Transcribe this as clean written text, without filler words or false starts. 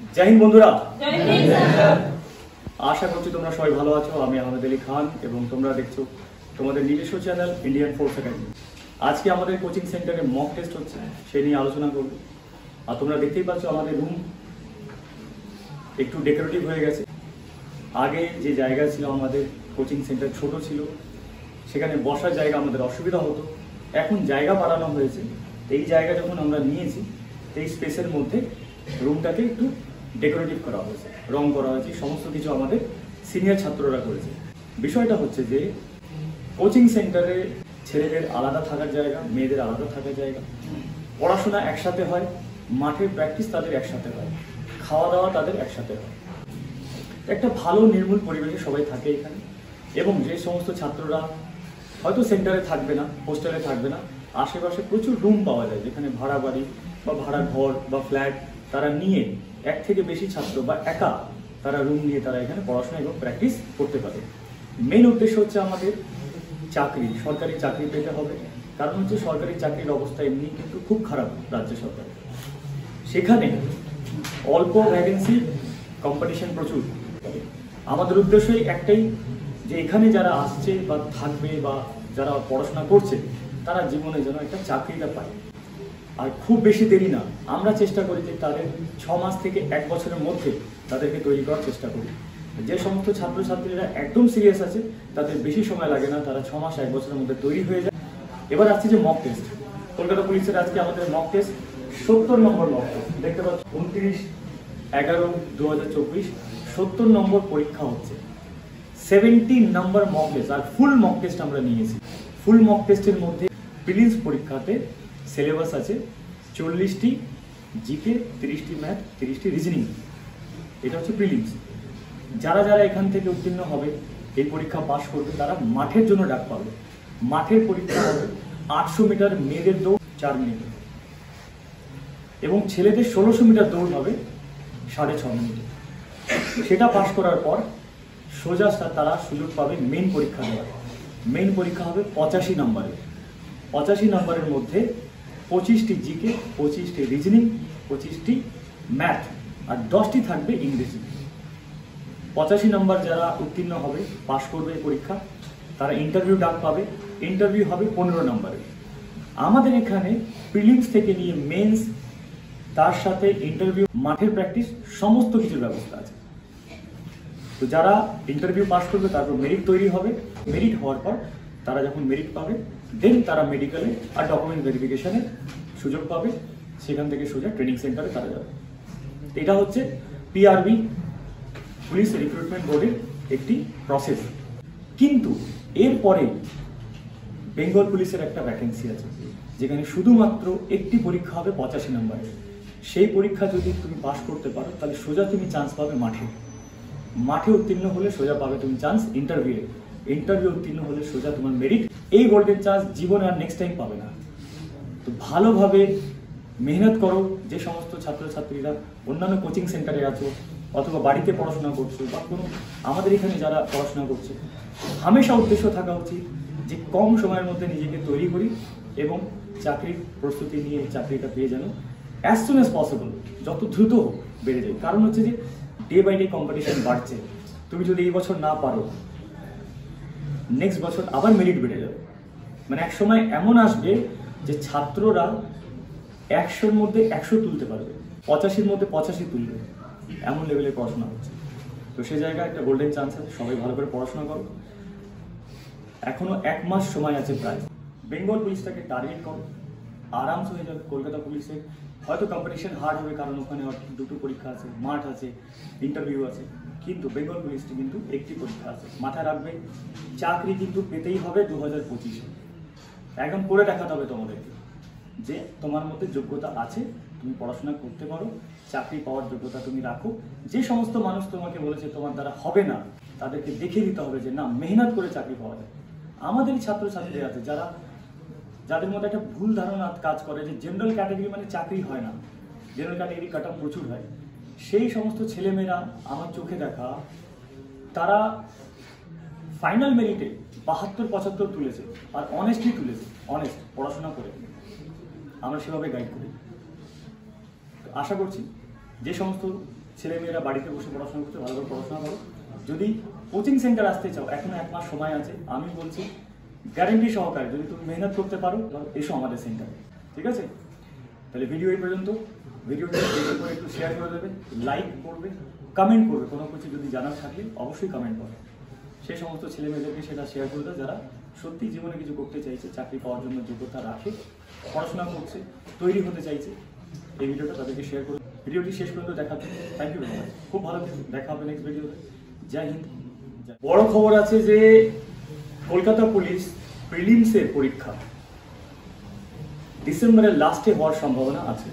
জয় হিন্দ বন্ধুরা। জয় হিন্দ স্যার। আশা করছি তোমরা সবাই ভালো আছো। আমি আহমেদ আলী খান এবং তোমরা দেখছো তোমাদের নিজস্ব চ্যানেল ইন্ডিয়ান ফোর্স একাডেমি। আজকে আমাদের কোচিং সেন্টারে মক টেস্ট হচ্ছে, সেই নিয়ে আলোচনা করব। আর তোমরা দেখতেই পাচ্ছ আমাদের রুম একটু ডেকোরেটিভ হয়ে গেছে। আগে যে জায়গা ছিল আমাদের কোচিং সেন্টার ছোট ছিল, সেখানে বসার জায়গা আমাদের অসুবিধা হতো। এখন জায়গা বাড়ানো হয়েছে। এই জায়গা যখন আমরা নিয়েছি, এই স্পেসের মধ্যে রুমটাকে একটু ডেকোরেটিভ করা হয়েছে, রং করা হয়েছে, সমস্ত কিছু আমাদের সিনিয়র ছাত্ররা করেছে। বিষয়টা হচ্ছে যে কোচিং সেন্টারে ছেলেদের আলাদা থাকার জায়গা, মেয়েদের আলাদা থাকার জায়গা, পড়াশোনা একসাথে হয়, মাঠের প্র্যাকটিস তাদের একসাথে হয়, খাওয়া দাওয়া তাদের একসাথে হয়। একটা ভালো নির্মূল পরিবেশে সবাই থাকে এখানে। এবং যে সমস্ত ছাত্ররা হয়তো সেন্টারে থাকবে না, হোস্টেলে থাকবে না, আশেপাশে প্রচুর রুম পাওয়া যায়, যেখানে ভাড়া বাড়ি বা ভাড়া ঘর বা ফ্ল্যাট তারা নিয়ে এক থেকে বেশি ছাত্র বা একা তারা রুম নিয়ে তারা এখানে পড়াশোনা এবং প্র্যাকটিস করতে পারে। মেন উদ্দেশ্য হচ্ছে আমাদের চাকরি, সরকারি চাকরি পেতে হবে। কারণ হচ্ছে সরকারি চাকরির অবস্থা এমনি কিন্তু খুব খারাপ রাজ্য সরকারের। সেখানে অল্প ভ্যাকেন্সি, কম্পিটিশন প্রচুর। আমাদের উদ্দেশ্যই একটাই, যে এখানে যারা আসছে বা থাকবে বা যারা পড়াশোনা করছে, তারা জীবনে যেন একটা চাকরিটা পায়। আর খুব বেশি দেরি না, আমরা চেষ্টা করি যে তাদের 6 মাস থেকে 1 বছরের মধ্যে তাদেরকে তৈরি করার চেষ্টা করি। যে সমস্ত ছাত্রছাত্রীরা একদম সিরিয়াস আছে, তাদের বেশি সময় লাগে না, তারা 6 মাস 1 বছরের মধ্যে তৈরি হয়ে যায়। এবার আসছে যে মক টেস্ট। কলকাতা পুলিশের আজকে আমাদের মক টেস্ট 70 নম্বর মক টেস্ট। দেখতে পাচ্ছ 29/11/2024 70 নম্বর পরীক্ষা হচ্ছে। 70 নম্বর মক টেস্ট। আর ফুল মক টেস্ট আমরা নিয়েছি। ফুল মক টেস্টের মধ্যে প্রিলিমস পরীক্ষাতে সিলেবাস আছে 40টি জিকে, 30টি ম্যাথ, 30টি রিজনিং। এটা হচ্ছে প্রিলিমস। যারা যারা এখান থেকে উত্তীর্ণ হবে, এই পরীক্ষা পাশ করবে, তারা মাঠের জন্য ডাক পাবে। মাঠের পরীক্ষা হবে 800 মিটার মেয়েদের দৌড় 4 মিনিটে, এবং ছেলেদের 1600 মিটার দৌড় হবে 6.5 মিনিটে। সেটা পাশ করার পর সোজা তারা সুযোগ পাবে মেইন পরীক্ষা দেওয়ার। মেইন পরীক্ষা হবে 85 নম্বরের। 85 নম্বরের মধ্যে 25টি জিকে, 25টি রিজনিং, 25টি ম্যাথ, আর 10টি থাকবে ইংরেজি। 85 নম্বর যারা উত্তীর্ণ হবে, পাশ করবে এই পরীক্ষা, তারা ইন্টারভিউ ডাক পাবে। ইন্টারভিউ হবে 15 নম্বরে। আমাদের এখানে প্রিলিমস থেকে নিয়ে মেন্স, তার সাথে ইন্টারভিউ, মাঠের প্র্যাকটিস, সমস্ত কিছুর ব্যবস্থা আছে। তো যারা ইন্টারভিউ পাস করবে, তারপর মেরিট তৈরি হবে। মেরিট হওয়ার পর তারা যখন মেরিট পাবে, দেন তারা মেডিকেলে আর ডকুমেন্ট ভেরিফিকেশনের সুযোগ পাবে। সেখান থেকে সোজা ট্রেনিং সেন্টারে তারা যাবে। এটা হচ্ছে পিআরবি, পুলিশ রিক্রুটমেন্ট বোর্ডের একটি প্রসেস। কিন্তু এরপরে বেঙ্গল পুলিশের একটা ভ্যাকেন্সি আছে, যেখানে শুধুমাত্র একটি পরীক্ষা হবে 85 নম্বরে। সেই পরীক্ষা যদি তুমি পাস করতে পারো, তাহলে সোজা তুমি চান্স পাবে মাঠে। মাঠে উত্তীর্ণ হলে সোজা পাবে তুমি চান্স ইন্টারভিউ। ইন্টারভিউ উত্তীর্ণ হলে সোজা তোমার মেরিট। এই গোল্ডেন চান্স জীবনে আর নেক্সট টাইম পাবে না। তো ভালোভাবে মেহনত করো। যে সমস্ত ছাত্রছাত্রীরা অন্যান্য কোচিং সেন্টারে আছো, অথবা বাড়িতে পড়াশোনা করছো, বা কোনো আমাদের এখানে যারা পড়াশোনা করছে, হামেশা উদ্দেশ্য থাকা উচিত যে কম সময়ের মধ্যে নিজেকে তৈরি করি এবং চাকরির প্রস্তুতি নিয়ে চাকরিটা পেয়ে যেন অ্যাজ সুন অ্যাজ পসিবল, যত দ্রুত হোক বেড়ে যায়। কারণ হচ্ছে যে ডে বাই ডে কম্পিটিশন বাড়ছে। তুমি যদি এই বছর না পারো, নেক্সট বছর আবার মেরিট বেড়ে যাবে। মানে এক সময় এমন আসবে যে ছাত্ররা 100-র মধ্যে 100 তুলতে পারবে, 85-র মধ্যে 85 তুলবে, এমন লেভেলে পড়াশোনা হচ্ছে। তো সেই জায়গায় একটা গোল্ডেন চান্স আছে। সবাই ভালো করে পড়াশোনা করো। এখনো 1 মাস সময় আছে প্রায়। বেঙ্গল পুলিশটাকে টার্গেট করো, আরামসে হয়ে যাবে। কলকাতা পুলিশে হয়তো কম্পিটিশন হার্ড হবে, কারণ ওখানে দুটো পরীক্ষা আছে, মাঠ আছে, ইন্টারভিউ আছে। কিন্তু বেঙ্গল পুলিশটি কিন্তু একটি পরীক্ষা আছে। মাথায় রাখবে, চাকরি কিন্তু পেতেই হবে 2025-এ। একদম করে দেখাতে হবে তোমাদেরকে যে তোমার মধ্যে যোগ্যতা আছে, তুমি পড়াশোনা করতে পারো, চাকরি পাওয়ার যোগ্যতা তুমি রাখো। যে সমস্ত মানুষ তোমাকে বলেছে তোমার দ্বারা হবে না, তাদেরকে দেখিয়ে দিতে হবে যে না, মেহনত করে চাকরি পাওয়া যায়। আমাদের ছাত্রছাত্রী আছে যাদের মধ্যে একটা ভুল ধারণা কাজ করে যে জেনারেল ক্যাটাগরি মানে চাকরি হয় না, জেনারেল ক্যাটাগরি কাট অফ প্রচুর হয়। সেই সমস্ত ছেলেমেয়েরা আমার চোখে দেখা, তারা ফাইনাল মেরিটে 72-75 তুলেছে, আর অনেস্টলি তুলেছে। অনেস্ট পড়াশোনা করে আমরা সেভাবে গাইড করি। আশা করছি যে সমস্ত ছেলেমেয়েরা বাড়িতে বসে পড়াশোনা করতে ভালো করে পড়াশোনা করো। যদি কোচিং সেন্টার আসতে চাও, এখনো 1 মাস সময় আছে, আমি বলছি গ্যারেন্টি সহকারে যদি তুমি মেহনত করতে পারো এসো আমাদের সেন্টারে, ঠিক আছে? তাহলে ভিডিও এই পর্যন্ত। ভিডিওটা একটু শেয়ার করে দেবে, লাইক করবে, কমেন্ট করবে, কোনো কিছু যদি জানার থাকলে অবশ্যই কমেন্ট করবে। সেই সমস্ত ছেলেমেয়েদেরকে সেটা শেয়ার করে দেয় যারা সত্যি জীবনে কিছু করতে চাইছে, চাকরি পাওয়ার জন্য যোগ্যতা রাখে, পড়াশোনা করছে, তৈরি হতে চাইছে। এই ভিডিওটা তাদেরকে শেয়ার করুন। ভিডিওটি শেষ পর্যন্ত দেখার জন্য থ্যাংক ইউ ভেরি মাচ। খুব ভালো কিছু দেখা হবে নেক্সট ভিডিওতে। জয় হিন্দ। বড় খবর আছে যে কলকাতা পুলিশ প্রিলিমসের পরীক্ষা ডিসেম্বরের লাস্টে হওয়ার সম্ভাবনা আছে।